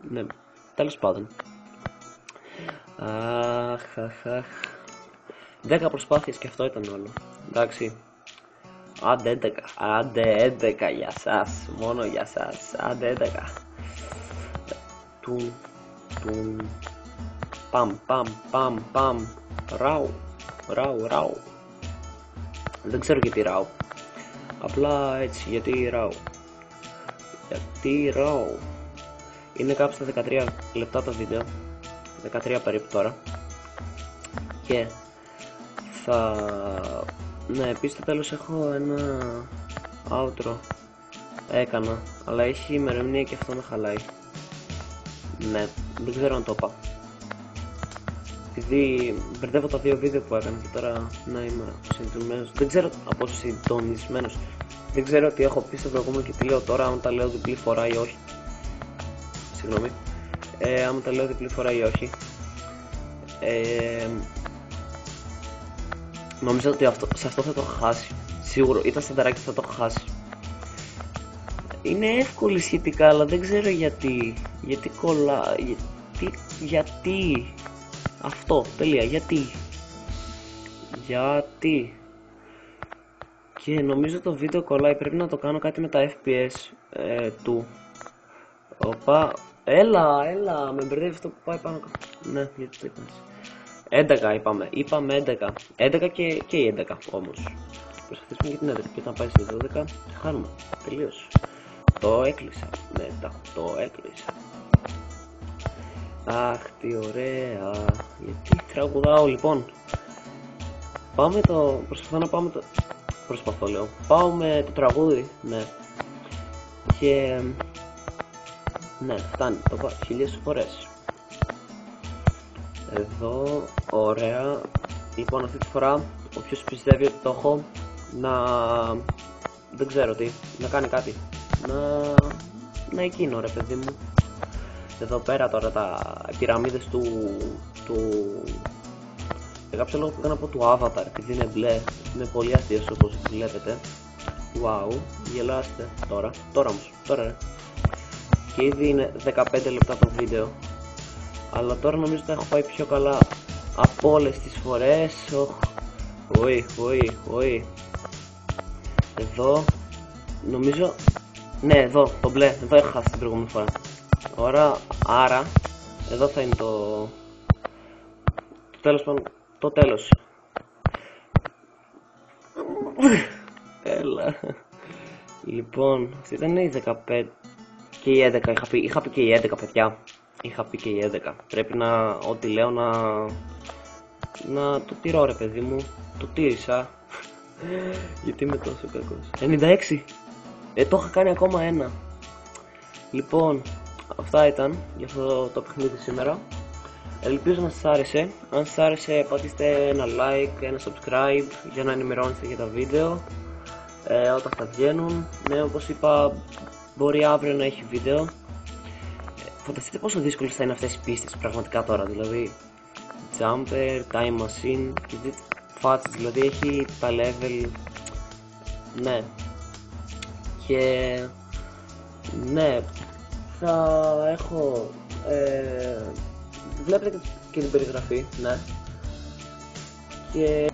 Ναι, τέλος πάντων. 10 προσπάθειες και αυτό ήταν όλο. Εντάξει. Άντε 11. Άντε 11 για σας. Μόνο για σας. Άντε 11. Τουν. Παμ. Ράου. Δεν ξέρω γιατί ράου. Απλά έτσι, γιατί ράου. Είναι κάπου στα 13 λεπτά το βίντεο. 13 περίπου τώρα. Και ναι, επίσης στο τέλος έχω ένα outro. Έκανα, αλλά έχει ημερομηνία και αυτό με χαλάει. Ναι, δεν ξέρω αν το είπα. Επειδή μπερδεύω τα δύο βίντεο που έκανα και τώρα να είμαι συντονισμένος. Δεν ξέρω από συντονισμένος. Δεν ξέρω τι έχω πει στο προηγούμενο και τι λέω τώρα, αν τα λέω διπλή φορά ή όχι. Συγγνώμη. Αν τα λέω διπλή φορά ή όχι. Νομίζω ότι σε αυτό θα το έχω χάσει. Σίγουρο, ήταν στανταράκι, θα το έχω χάσει. Είναι εύκολη σχετικά, αλλά δεν ξέρω γιατί. Γιατί κολλάει. Γιατί. Αυτό, τελεία, γιατί. Και νομίζω το βίντεο κολλάει, πρέπει να το κάνω κάτι με τα FPS του. Οπα, έλα, με μπερδεύει αυτό που πάει πάνω. Ναι, γιατί το είπες. 11 είπαμε 11. 11 και η 11 όμως. Προσπαθήσουμε για την 11 και όταν πάει στη 12 χάνουμε, τελείως. Το έκλεισα, μετά το έκλεισα. Αχ, τι ωραία. Γιατί τραγουδάω, λοιπόν. Πάμε Πάω με το τραγούδι, ναι. Και ναι, φτάνει, το πάω 1000 φορές. Εδώ, ωραία. Λοιπόν, αυτή τη φορά, όποιος πιστεύει ότι το έχω, δεν ξέρω τι, να κάνει κάτι. Να εκείνο, ρε παιδί μου. Εδώ πέρα τώρα τα πυραμίδες για κάποιο λόγο πήγα να πω του Avatar, επειδή είναι μπλε. Είναι πολύ αστείες όπως βλέπετε. Wow, γελάστε τώρα όμως, τώρα. Και ήδη είναι 15 λεπτά το βίντεο. Αλλά τώρα νομίζω ότι έχω πάει πιο καλά από όλες τις φορές. Οι. Εδώ, νομίζω, ναι, εδώ, το μπλε, εδώ έχω χάσει την προηγούμενη φορά. Ωραία, άρα, εδώ θα είναι το τέλος πάντων, το τέλος. Έλα. Λοιπόν, αυτή ήταν η 15 και η 11, είχα πει και η 11, παιδιά. Είχα πει και η 11. Πρέπει ό,τι λέω να το τηρώ, ρε παιδί μου. Το τήρησα. Γιατί είμαι τόσο κακός. 96. Το είχα κάνει ακόμα ένα. Λοιπόν, αυτά ήταν για αυτό το παιχνίδι σήμερα. Ελπίζω να σας άρεσε. Αν σας άρεσε, πατήστε ένα like, ένα subscribe για να ενημερώνεστε για τα βίντεο όταν θα βγαίνουν. Ναι, όπως είπα, μπορεί αύριο να έχει βίντεο. Φανταστείτε πόσο δύσκολες θα είναι αυτές οι πίστες πραγματικά τώρα. Δηλαδή, jumper, time machine και δείτε φάτσες, δηλαδή έχει τα level. Ναι. Και ναι, θα έχω βλέπετε και την περιγραφή, ναι. Και